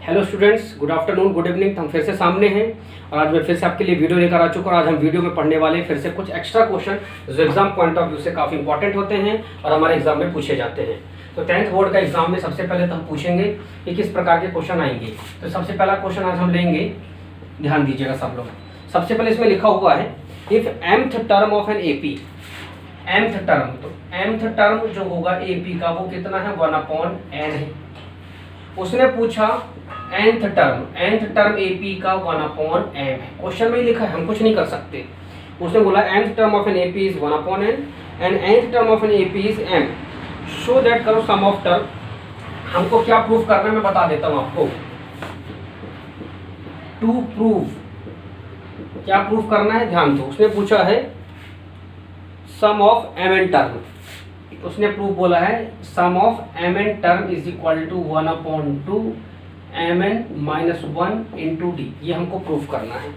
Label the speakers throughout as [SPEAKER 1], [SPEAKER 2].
[SPEAKER 1] Hello students, good afternoon, good evening. हम फिर से सामने हैं और आज मैं फिर से आपके लिए वीडियो लेकर आ चुका हूँ। आज हम वीडियो में पढ़ने वाले हैं फिर से कुछ एक्स्ट्रा क्वेश्चन जो एग्जाम पॉइंट ऑफ व्यू से काफ़ी इंपॉर्टेंट होते हैं और हमारे एग्जाम में पूछे जाते हैं। तो 10th बोर्ड का एग्जाम में सबसे पहले तो हम पूछेंगे कि किस प्रकार के क्वेश्चन आएंगे। तो सबसे पहला क्वेश्चन आज हम लेंगे, ध्यान दीजिएगा सब लोग। सबसे पहले इसमें लिखा हुआ है if mth term of an AP, mth term, तो mth टर्म जो होगा एपी का वो कितना है, 1/n है। उसने पूछा nth टर्म एपी का 1/m है। क्वेश्चन में ही लिखा है, हम कुछ नहीं कर सकते। उसने बोला nth term of an AP is 1/n and nth term of an AP is m। Show that करो सम ऑफ टर्म। हमको क्या प्रूफ करना है मैं बता देता हूं आपको। टू प्रूव, क्या प्रूफ करना है ध्यान दो। उसने पूछा है सम ऑफ mn टर्म, उसने प्रूफ बोला है sum of mn term is equal to 1/2 mn - 1 into d. ये हमको प्रूफ करना है।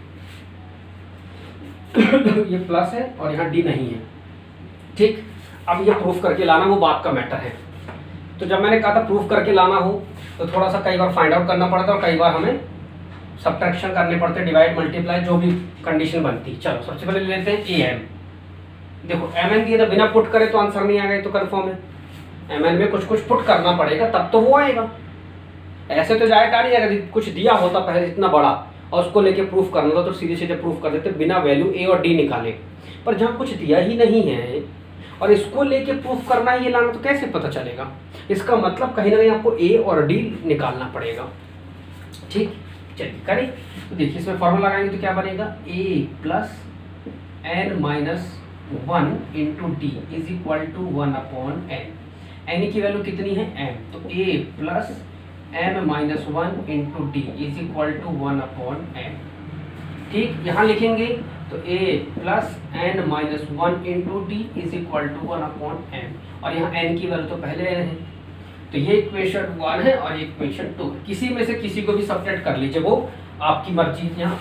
[SPEAKER 1] ये प्लस है और यहाँ डी नहीं है, ठीक। अब ये प्रूफ करके लाना वो बात का मैटर है। तो जब मैंने कहा था प्रूफ करके लाना हो तो थोड़ा सा कई बार फाइंड आउट करना पड़ता है और कई बार हमें सब्ट्रैक्शन करने पड़ते हैं, डिवाइड मल्टीप्लाई जो भी कंडीशन बनती है। चलो सबसे पहले लेते हैं ए एम। देखो mn दिया था, बिना पुट करे तो आंसर नहीं आएगा, तो कंफर्म है। mn में कुछ पुट करना पड़ेगा तब तो वो आएगा, ऐसे तो जाएगा नहीं आएगा। कुछ दिया होता पहले इतना बड़ा और उसको लेके प्रूफ करना था तो सीधे सीधे प्रूफ कर देते बिना वैल्यू ए और डी निकाले। पर जहाँ कुछ दिया ही नहीं है और इसको लेके प्रूफ करना है, ये लाना, तो कैसे पता चलेगा? इसका मतलब कहीं ना कहीं आपको ए और डी निकालना पड़ेगा, ठीक। चलिए करें। तो देखिए इसमें फॉर्मूला लगाएंगे तो क्या बनेगा, a plus n minus 1 into d is equal to 1/n। n की वैल्यू कितनी है, m, तो a plus m minus 1 into d is equal to 1/n, ठीक। यहाँ लिखेंगे तो a plus n minus 1 into d is equal to 1/n और यहाँ n की वैल्यू तो पहले n है। तो ये इक्वेशन 1 है और ये इक्वेशन 2 है। किसी में से किसी को भी सब्ट्रैक्ट कर लीजिए, वो आपकी मर्जी। यहाँ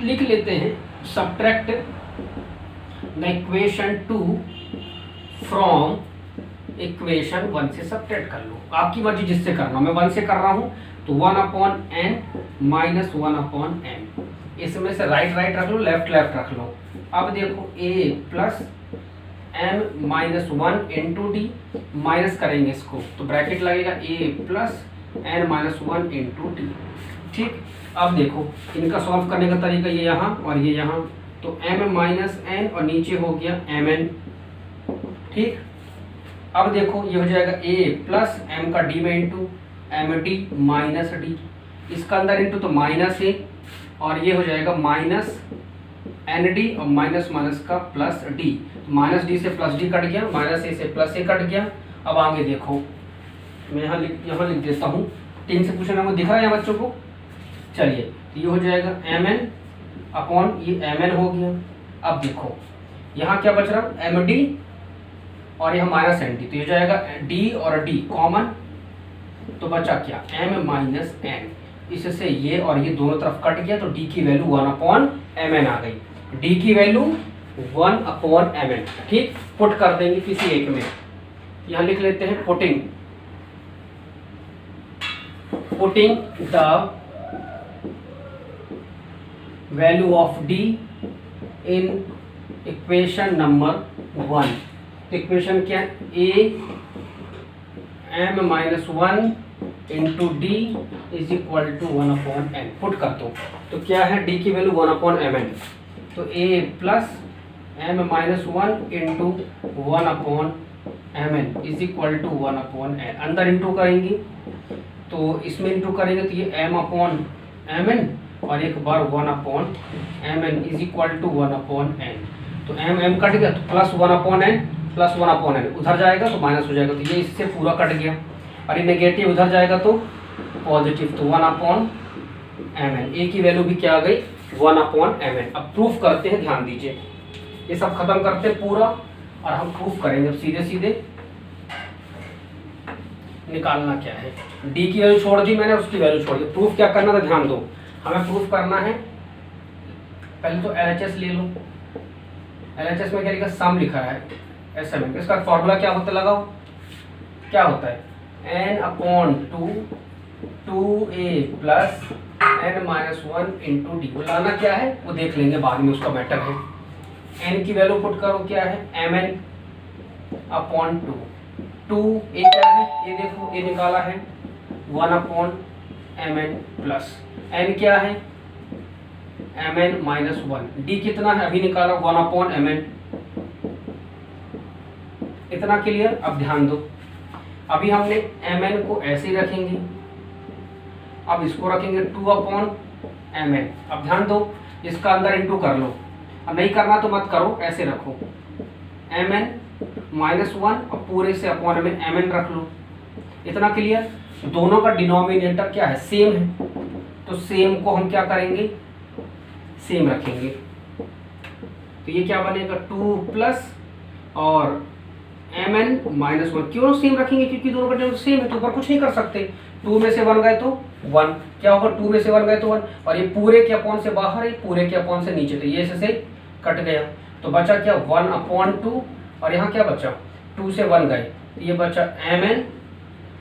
[SPEAKER 1] लिख लेते हैं subtract the equation 2 from equation 1 से सब्ट्रैक्ट कर लो, आपकी मर्जी जिससे करना। मैं 1 से कर रहा हूँ तो 1/n माइनस 1/m। इसमें से राइट रख लो, लेफ्ट रख लो। अब देखो a plus m minus 1 into D, minus करेंगे इसको तो ब्रैकेट लगेगा a plus n minus 1 into D, ठीक। अब देखो इनका सॉल्व करने का तरीका ये यहाँ और ये यहाँ, तो m माइनस n और नीचे हो गया mn, ठीक। अब देखो ये हो जाएगा a प्लस m का d में into m D minus D, इसका अंदर इंटू तो माइनस है और ये हो जाएगा माइनस एन डी और माइनस माइनस का प्लस डी। माइनस डी से प्लस डी कट गया, माइनस ए से प्लस ए कट गया। अब आगे देखो मैं यहाँ लिख देता हूँ। 3 से पूछना वो दिख रहा है यहाँ बच्चों को। चलिए तो ये हो जाएगा mn अपॉन ये mn हो गया। अब देखो यहाँ क्या बच रहा, एम डी और यहाँ माइनस एन डी, तो ये हो जाएगा डी और डी कॉमन, तो बचा क्या, m माइनस एन। इससे ये और ये दोनों तरफ कट गया तो d की वैल्यू 1/mn आ गई। d की वैल्यू 1/mn, ठीक। पुट कर देंगे किसी एक में। यहाँ लिख लेते हैं putting the value of d in equation number 1। Equation क्या है, a m minus 1 into d is equal to 1/n। Put कर दो तो क्या है, d की वैल्यू 1/mn, तो a plus m minus 1 into 1/mn is equal to 1/n। अंदर इंटू करेंगे तो इसमें इंटू करेंगे तो ये m/mn और एक बार 1/mn is equal to 1/n। तो m कट गया तो प्लस 1/n उधर जाएगा तो माइनस हो जाएगा, तो ये इससे पूरा कट गया और ये नेगेटिव उधर जाएगा तो पॉजिटिव, तो 1/mn। ए की वैल्यू भी क्या आ गई, 1/mn। अब प्रूफ करते हैं, ध्यान दीजिए। ये सब खत्म करते हैं पूरा और हम प्रूफ करेंगे। अब सीधे सीधे निकालना क्या है, डी की वैल्यू छोड़ दी मैंने, उसकी वैल्यू छोड़ दी। प्रूफ क्या करना था, ध्यान दो। हमें प्रूफ करना है, पहले तो LHS ले लो। LHS में क्या लिखा, सम लिखा है SM। इसका फॉर्मूला क्या होता है, लगाओ। क्या होता है, n/2 2a plus n-1 into D. वो लाना क्या है वो देख लेंगे बाद में, उसका मैटर है। n की वैल्यू पुट करो, क्या है mn अपॉन 2। 2a क्या है ये देखो, ये निकाला है 1 अपॉन mn प्लस n क्या है mn-1। d कितना है अभी निकाला 1 अपॉन mn। इतना क्लियर। अब ध्यान दो, अभी हमने mn को ऐसे ही रखेंगे, अब इसको रखेंगे 2 अपॉन mn। अब ध्यान दो, इसका अंदर इंटू कर लो, अब नहीं करना तो मत करो, ऐसे रखो mn-1 और पूरे से अपॉन में mn रख लो। इतना क्लियर। दोनों का डिनोमिनेटर क्या है, सेम है, तो सेम को हम क्या करेंगे, सेम रखेंगे। तो ये क्या बनेगा 2 प्लस और mn-1। क्यों सेम रखेंगे, क्योंकि दोनों का डिनोमिनेटर सेम है, तो ऊपर कुछ नहीं कर सकते। 2 में से 1 गए तो 1, क्या होगा 2 में से 1 गए तो 1, और ये पूरे के अपॉन से बाहर है, पूरे के अपॉन से नीचे, तो ये से कट गया। तो बचा क्या 1 अपॉन 2, और यहाँ क्या बचा 2 से 1 गए, तो ये बचा mn,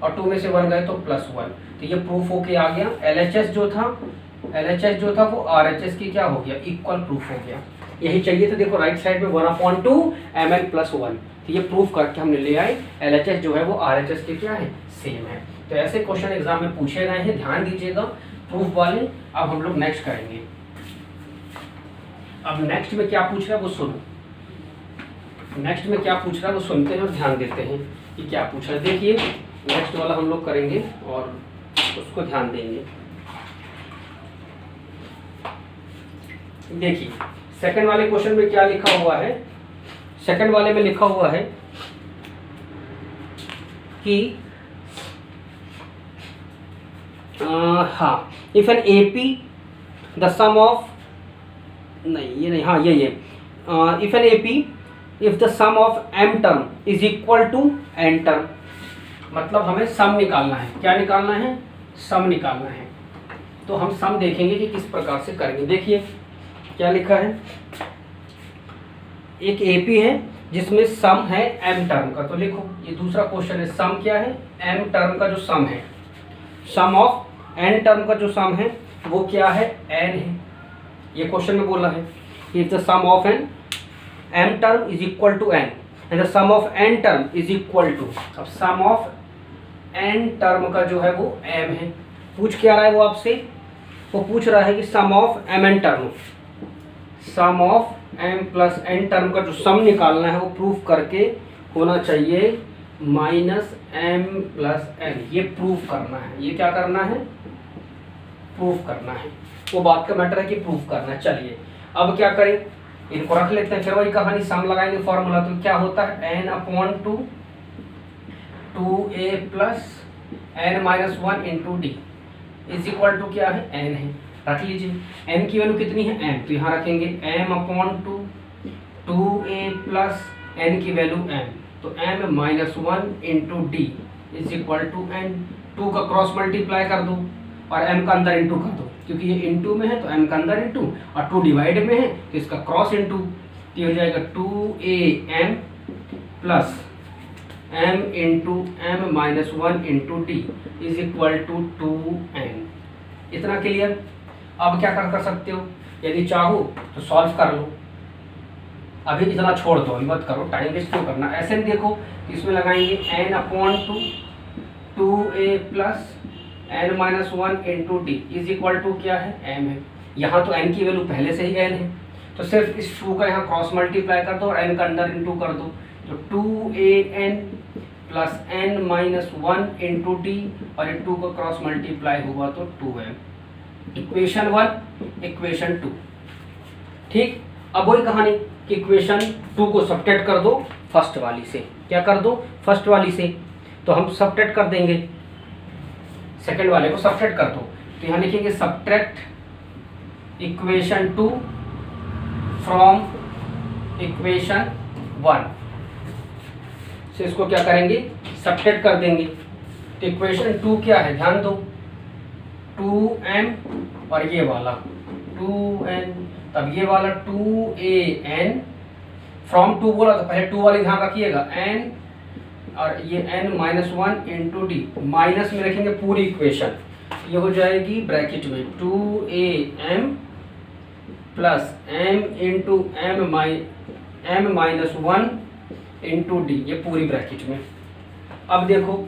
[SPEAKER 1] और 2 में से 1 गए तो +1। तो ये प्रूफ होके आ गया। LHS जो था वो RHS की क्या हो गया, इक्वल प्रूफ हो गया। यही चाहिए था। देखो राइट साइड में 1/2 mn + 1, तो ये प्रूफ करके हमने ले आए। LHS जो है वो RHS के क्या है, सेम है। तो ऐसे क्वेश्चन एग्जाम में पूछे गए हैं, ध्यान दीजिएगा प्रूफ वाले। अब हम लोग नेक्स्ट करेंगे। अब नेक्स्ट में क्या पूछ रहा है वो सुनो, नेक्स्ट में क्या पूछ रहा है वो सुनते हैं और ध्यान देते हैं कि क्या पूछ रहा है। देखिए नेक्स्ट वाला हम लोग करेंगे और उसको ध्यान देंगे। देखिए सेकंड वाले क्वेश्चन में क्या लिखा हुआ है, सेकंड वाले में लिखा हुआ है कि हाँ, if an AP the sum of, नहीं ये नहीं, हाँ ये if an AP if the sum of m term is equal to n term, मतलब हमें सम निकालना है। क्या निकालना है, सम निकालना है। तो हम सम देखेंगे कि किस प्रकार से करेंगे। देखिए क्या लिखा है, एक AP है जिसमें सम है m टर्म का, तो लिखो ये दूसरा क्वेश्चन है। सम क्या है, m टर्म का जो सम है, सम ऑफ n टर्म का जो सम है वो क्या है, n है। ये क्वेश्चन में बोला है if the sum of an m term is equal to n and the sum of n term is equal to, अब सम ऑफ n टर्म का जो है वो m है। पूछ क्या रहा है वो आपसे, वो पूछ रहा है कि sum of mn term, sum of m plus n term का जो सम निकालना है वो प्रूफ करके होना चाहिए -m प्लस n। ये प्रूफ करना है, ये क्या करना है, प्रूफ करना है। वो बात का मैटर है कि प्रूफ करना है। चलिए अब क्या करें, इनको रख लेते हैं, फिर वही कहानी, सम लगाएंगे फॉर्मूला। तो क्या होता है n/2 2a plus n-1 into d is equal to क्या है, n है। रख लीजिए n की वैल्यू कितनी है, m, तो यहाँ रखेंगे m/2 2a प्लस n की वैल्यू m, तो m-1 into d is equal to n। 2 का क्रॉस मल्टीप्लाई कर दो और m का अंदर इंटू कर दो, क्योंकि ये इंटू में है तो m का अंदर इंटू, और 2 डिवाइड में है तो इसका क्रॉस इंटू, तो हो जाएगा 2am plus m into m-1 into d is equal to 2n। इतना क्लियर। अब क्या कर सकते हो, यदि चाहो तो सॉल्व कर लो, अभी इतना छोड़ दो, अभी मत करो, टाइम वेस्ट क्यों करना। ऐसे देखो इसमें लगाएंगे n/2 2a plus n-1 into d is equal to क्या है, m है। यहाँ तो n की वैल्यू पहले से ही n है, तो सिर्फ इस 2 का यहाँ क्रॉस मल्टीप्लाई कर दो और n का अंदर इंटू कर दो, तो 2an plus n-1 into D, और ये 2 का क्रॉस मल्टीप्लाई हुआ तो 2m। इक्वेशन 1 इक्वेशन 2, ठीक। अब वही कहानी कि इक्वेशन 2 को सब्ट्रैक्ट कर दो फर्स्ट वाली से। क्या कर दो, फर्स्ट वाली से, तो हम सब्ट्रैक्ट कर देंगे, सेकंड वाले को सब्ट्रैक्ट कर दो। तो यहाँ लिखेंगे सब्ट्रैक्ट इक्वेशन 2 फ्रॉम इक्वेशन 1 से, इसको क्या करेंगे, सब्ट्रैक्ट कर देंगे। तो इक्वेशन 2 क्या है, ध्यान दो, 2m और ये वाला 2n, तब ये वाला 2an फ्रॉम 2 बोला तो पहले 2 वाले ध्यान रखिएगा, n और ये n minus one into D, minus में रखेंगे पूरी इक्वेशन, ये हो जाएगी ब्रैकेट में 2am plus m into m minus one into d, ये पूरी ब्रैकेट में। अब देखो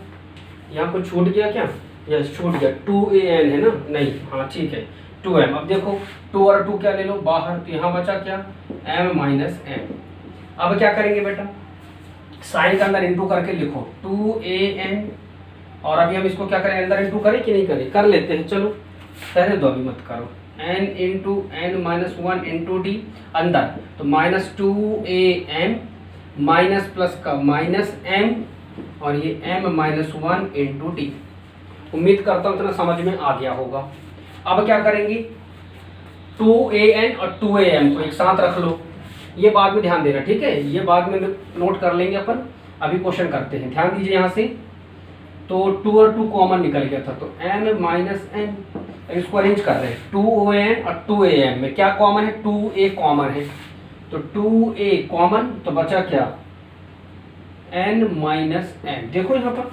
[SPEAKER 1] यहाँ कुछ छूट गया क्या? यस छूट गया, 2an है ना, नहीं हाँ ठीक है 2m। अब देखो 2 और 2 क्या ले लो बाहर, तो यहाँ बचा क्या m माइनस m। अब क्या करेंगे बेटा, साइन के अंदर इंटू करके लिखो 2an, और अभी हम इसको क्या करें अंदर इंटू करें कि नहीं करें, कर लेते हैं चलो, रहने दो अभी मत करो, n into n minus one into D अंदर, तो माइनस 2am माइनस प्लस का माइनस m और ये m minus one into D. उम्मीद करता हूँ इतना समझ में आ गया होगा। अब क्या करेंगे 2an और 2am को एक साथ रख लो, ये बाद में ध्यान देना ठीक है, ये बाद में नोट कर लेंगे अपन, अभी क्वेश्चन करते हैं, ध्यान दीजिए यहाँ से। तो 2 और 2 कॉमन निकल गया था, तो m माइनस n, इसको अरेंज कर रहे हैं 2an और 2am में क्या कॉमन है, 2a कॉमन है, तो 2a कॉमन, तो बचा क्या n माइनस m। देखो यहाँ पर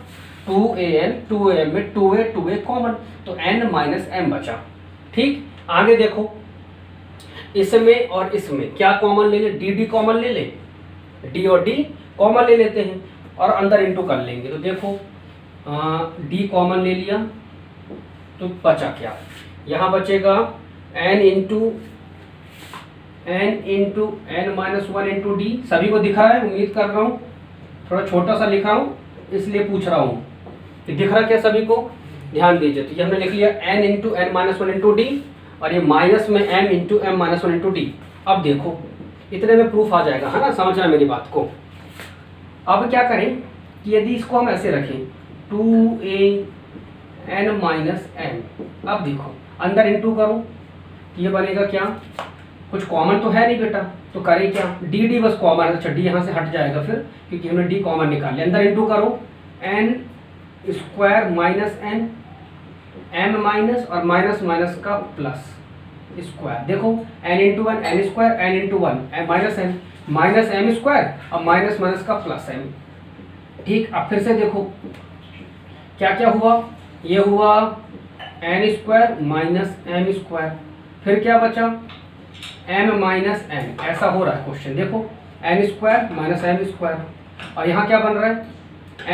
[SPEAKER 1] 2am में 2a कॉमन, तो n माइनस m बचा। ठीक, आगे देखो इसमें और इसमें क्या कॉमन ले ले, डी कॉमन ले ले, d और d कॉमन ले लेते हैं और अंदर इंटू कर लेंगे, तो देखो d कॉमन ले लिया, तो बचा क्या, यहाँ बचेगा n into n minus one into D. सभी को दिख रहा है, उम्मीद कर रहा हूँ, थोड़ा छोटा सा लिखा हूँ इसलिए पूछ रहा हूँ, दिख रहा क्या सभी को, ध्यान दीजिए। तो ये हमने लिख लिया n into n minus one into D, और ये माइनस में m into m minus one into D. अब देखो इतने में प्रूफ आ जाएगा, है ना, समझना मेरी बात को। अब क्या करें कि यदि इसको हम ऐसे रखें 2an माइनस m, अब देखो अंदर इंटू करो, ये बनेगा क्या, कुछ कॉमन तो है नहीं बेटा, तो करें क्या, डी बस कॉमन है, अच्छा डी यहाँ से हट जाएगा फिर, क्योंकि हमने डी कॉमन निकाल लिया। अंदर इंटू करो n square minus n, m minus और माइनस माइनस का प्लस स्क्वायर, देखो n into one n square, n into one minus n minus m square और माइनस माइनस का प्लस m। ठीक, अब फिर से देखो क्या क्या हुआ, ये हुआ n square minus m square, फिर क्या बचा m माइनस n, ऐसा हो रहा है क्वेश्चन, देखो n square minus m square, और यहाँ क्या बन रहा है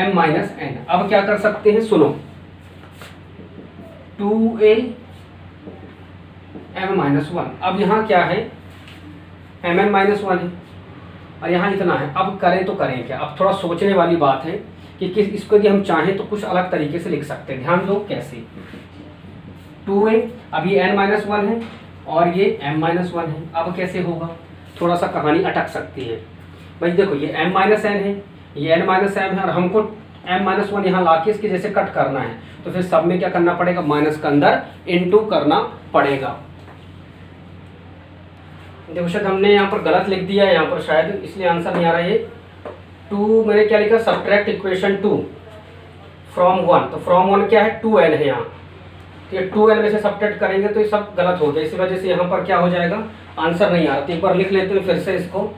[SPEAKER 1] m माइनस n। अब क्या कर सकते हैं, सुनो 2a m माइनस वन, अब यहाँ क्या है mn माइनस वन है और यहाँ इतना है। अब करें तो करें क्या, अब थोड़ा सोचने वाली बात है कि किस इसको यदि हम चाहें तो कुछ अलग तरीके से लिख सकते हैं, ध्यान दो कैसे। 2a, अब ये n माइनस वन है और ये m माइनस वन है, अब कैसे होगा, थोड़ा सा कहानी अटक सकती है भाई। देखो ये m माइनस n है, ये n माइनस m है, और हमको m माइनस वन यहाँ लाके इसके जैसे कट करना है, तो फिर सब में क्या करना पड़ेगा, माइनस के अंदर इनटू करना पड़ेगा। देखो शायद हमने यहाँ पर गलत लिख दिया है, यहाँ पर शायद इसलिए आंसर नहीं आ रहा है। ये 2 मैंने क्या लिखा, सब्ट्रैक्ट इक्वेशन 2 फ्रॉम 1, तो फ्रॉम 1 क्या है 2n है यहाँ, तो ये 2n में से सब्ट्रैक्ट करेंगे तो ये सब गलत हो गया, इसी वजह से यहाँ पर क्या हो जाएगा, आंसर नहीं आ रहा। तो एक बार लिख लेते हैं फिर से इसको,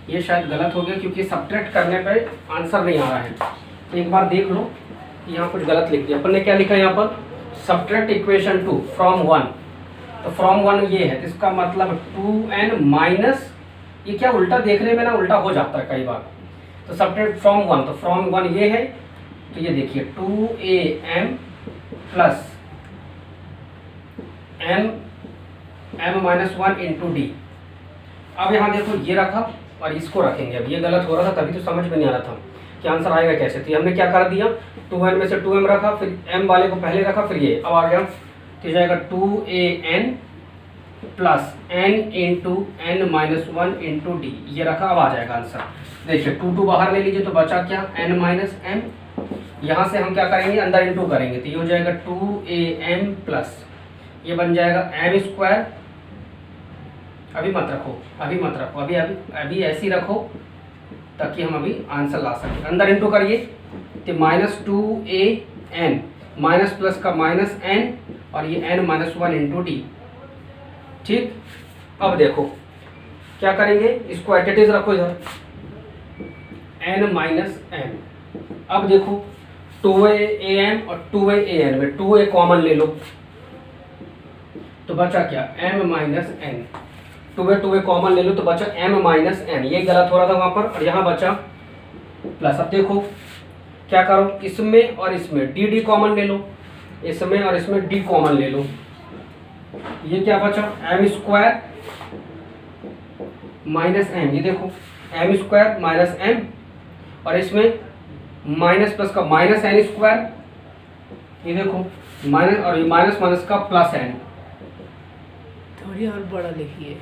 [SPEAKER 1] ये शायद गलत हो गया क्योंकि सब्ट्रैक्ट करने पे आंसर नहीं आ रहा है, तो एक बार देख लो, यहाँ कुछ गलत लिख दिया अपन ने। क्या लिखा है यहाँ पर, सब्ट्रैक्ट इक्वेशन 2 फ्रॉम 1, तो फ्रॉम 1 ये है, तो इसका मतलब 2n माइनस, ये क्या उल्टा देखने में ना उल्टा हो जाता है कई बार, तो सब्ट्रैक्ट फ्रॉम 1, तो फ्रॉम 1 ये है, तो ये देखिए 2am plus m minus one into D. अब यहाँ देखो ये रखा और इसको रखेंगे, अब ये गलत हो रहा था तभी तो समझ में नहीं आ रहा था कि आंसर आएगा कैसे, तो हमने क्या कर दिया 2n में से 2m रखा, फिर m वाले को पहले रखा, फिर ये अब आ गया, तो जाएगा 2an plus n into n minus one into d, ये रखा, अब आ जाएगा आंसर। देखिए 2 बाहर ले लीजिए, तो बचा क्या n माइनस m, यहाँ से हम क्या करेंगे अंदर इंटू करेंगे, तो ये हो जाएगा 2am प्लस ये बन जाएगा m स्क्वायर, अभी मत रखो अभी मत रखो, अभी अभी अभी ऐसी रखो ताकि हम अभी आंसर ला सकें। अंदर इंटू करिए तो माइनस 2an माइनस प्लस का माइनस n और ये n minus one into D. ठीक, अब देखो क्या करेंगे, इसको एट इट इज रखो इधर n माइनस m, अब देखो 2am और 2an में 2a कॉमन ले लो तो बचा क्या m minus n। 2a common ले लो तो बचा m माइनस n, ये गलत हो रहा था वहां पर, और यहाँ बचा प्लस। अब देखो क्या करो, इसमें और इसमें dd कॉमन ले लो, इसमें और इसमें d कॉमन ले लो, ये क्या बचा m स्क्वायर माइनस m। ये देखो m स्क्वायर माइनस m, और इसमें माइनस प्लस का माइनस n स्क्वायर, ये देखो माइनस, और ये माइनस माइनस का प्लस n।
[SPEAKER 2] थोड़ी और बड़ा लिखिए।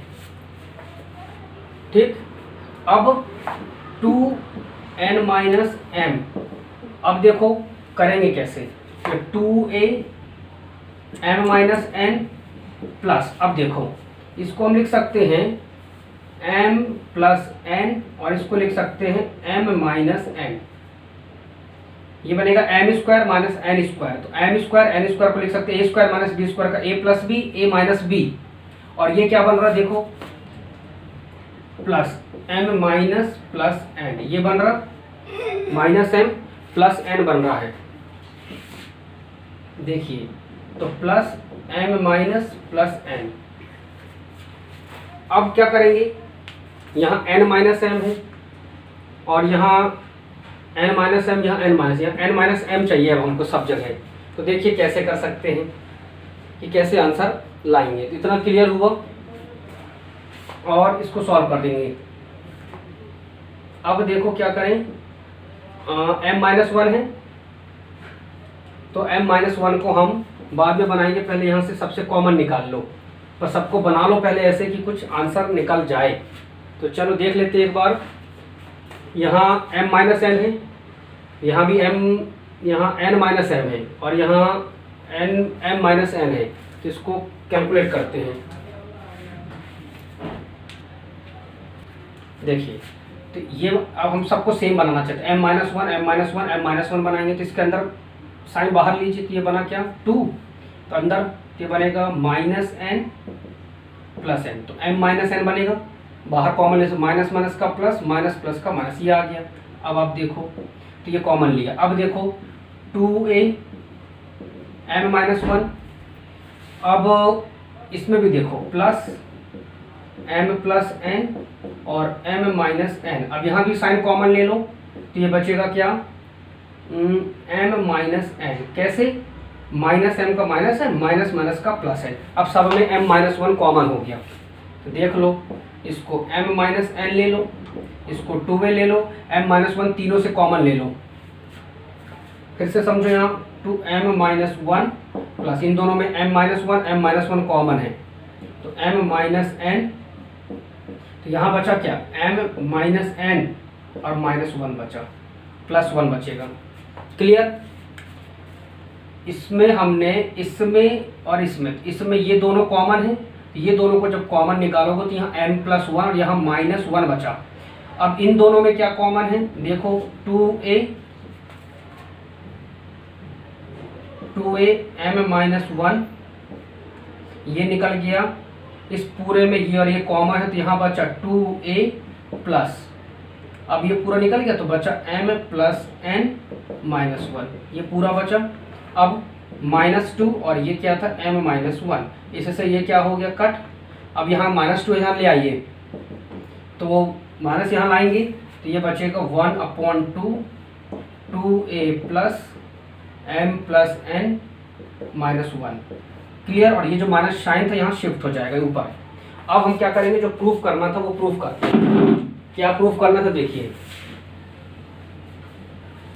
[SPEAKER 1] ठीक, अब 2n माइनस m, अब देखो करेंगे कैसे, 2a m minus n plus, अब देखो इसको हम लिख सकते हैं m प्लस n, और इसको लिख सकते हैं m माइनस n। ये बनेगा m square minus n square, तो m स्क्वायर n स्क्वायर को लिख सकते हैं a square minus b square का a plus b, a minus b, और ये क्या बन रहा है देखो plus m minus plus n, ये बन रहा माइनस m प्लस n बन रहा है। देखिए तो plus m minus plus n। अब क्या करेंगे, यहाँ n माइनस m है और यहाँ n माइनस m, यहाँ n माइनस, यहाँ n माइनस m चाहिए अब हमको सब जगह। तो देखिए कैसे कर सकते हैं कि कैसे आंसर लाएंगे, तो इतना क्लियर हुआ, और इसको सॉल्व कर देंगे। अब देखो क्या करें, m माइनस 1 है तो m माइनस 1 को हम बाद में बनाएंगे, पहले यहाँ से सबसे कॉमन निकाल लो, पर सबको बना लो पहले ऐसे कि कुछ आंसर निकल जाए। तो चलो देख लेते हैं एक बार, यहाँ m माइनस n है, यहाँ भी यहाँ n माइनस m है, और यहाँ m माइनस n है, तो इसको कैलकुलेट करते हैं। देखिए तो ये अब हम सबको सेम बनाना चाहते हैं, m minus 1 m minus 1 m minus 1 बनाएंगे तो इसके अंदर साइन बाहर लीजिए, तो ये बना क्या 2, तो अंदर ये बनेगा माइनस n प्लस n, तो m माइनस n बनेगा, बाहर कॉमन ले माइनस माइनस का प्लस, माइनस प्लस का माइनस, ये आ गया। अब आप देखो तो ये कॉमन लिया, अब देखो 2a m माइनस 1, अब इसमें भी देखो प्लस m प्लस n और m माइनस n, अब यहाँ भी साइन कॉमन ले लो तो ये बचेगा क्या m माइनस n, कैसे माइनस m का माइनस है, माइनस माइनस का प्लस है, अब सब में m माइनस 1 कॉमन हो गया। तो देख लो इसको m माइनस n ले लो, इसको 2a ले लो, m माइनस 1 तीनों से कॉमन ले लो, फिर से समझो यहाँ 2m माइनस 1 प्लस इन दोनों में m माइनस 1 कॉमन है, तो m माइनस n, तो यहाँ बचा क्या m माइनस n और माइनस 1 बचा, प्लस 1 बचेगा। क्लियर, इसमें हमने इसमें और इसमें ये दोनों कॉमन है, ये दोनों को जब कॉमन निकालोगे तो यहाँ m प्लस 1 और यहाँ माइनस 1 बचा। अब इन दोनों में क्या कॉमन है देखो 2a m माइनस 1, ये निकल गया, इस पूरे में ये और ये कॉमन है तो यहाँ बचा 2a प्लस, अब ये पूरा निकल गया तो बचा m प्लस n माइनस 1, ये पूरा बचा। अब माइनस 2 और ये क्या था m माइनस 1, इससे ये क्या हो गया कट। अब यहाँ माइनस 2 यहाँ ले आइए तो वो माइनस यहाँ लाएंगे तो ये बचेगा 1/2 2a plus m plus n minus 1। Clear, और ये जो माइनस साइन था यहाँ शिफ्ट हो जाएगा ऊपर। अब हम क्या करेंगे, जो प्रूफ करना था वो प्रूफ करते हैं। क्या प्रूफ करना था देखिए,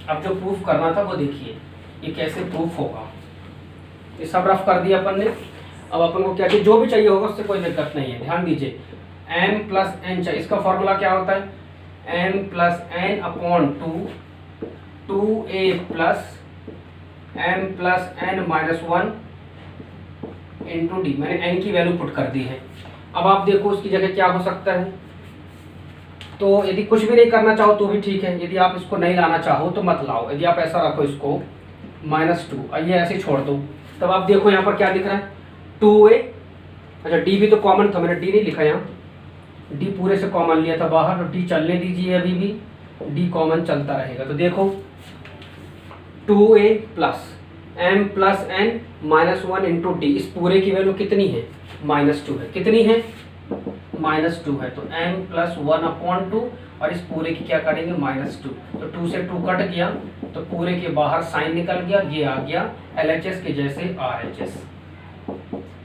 [SPEAKER 1] अब जो प्रूफ करना था वो देखिए ये कैसे प्रूफ होगा। ये सब रफ कर दिया अपन ने, अब अपन को क्या चाहिए, जो भी चाहिए होगा उससे कोई दिक्कत नहीं है। ध्यान दीजिए m प्लस n चाहिए, इसका फॉर्मूला क्या होता है m plus n upon 2a plus m plus n minus 1 into D. मैंने n की वैल्यू पुट कर दी है। अब आप देखो उसकी जगह क्या हो सकता है, तो यदि कुछ भी नहीं करना चाहो तो भी ठीक है, यदि आप इसको नहीं लाना चाहो तो मत लाओ। यदि आप ऐसा रखो इसको -2 और ये ऐसे छोड़ दो, तब आप देखो यहाँ पर क्या दिख रहा है 2a। अच्छा डी भी तो कॉमन था, मैंने डी नहीं लिखा यहाँ, डी पूरे से कॉमन लिया था बाहर, तो डी चलने दीजिए, अभी भी डी कॉमन चलता रहेगा। तो देखो 2a plus m plus n minus 1 into D, इस पूरे की वैल्यू कितनी है? -2 है। कितनी है? -2 है। तो m प्लस 1/2 और इस पूरे की क्या करेंगे? -2। तो 2 से 2 कट गया तो पूरे के बाहर साइन निकल गया, ये आ गया LHS के जैसे RHS।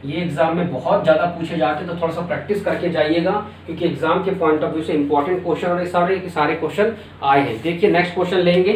[SPEAKER 1] ये एग्जाम में बहुत ज़्यादा पूछे जाते हैं, तो थोड़ा सा प्रैक्टिस करके जाइएगा, क्योंकि एग्जाम के पॉइंट ऑफ व्यू से इंपॉर्टेंट क्वेश्चन और ये सारे क्वेश्चन आए हैं। देखिए नेक्स्ट क्वेश्चन लेंगे।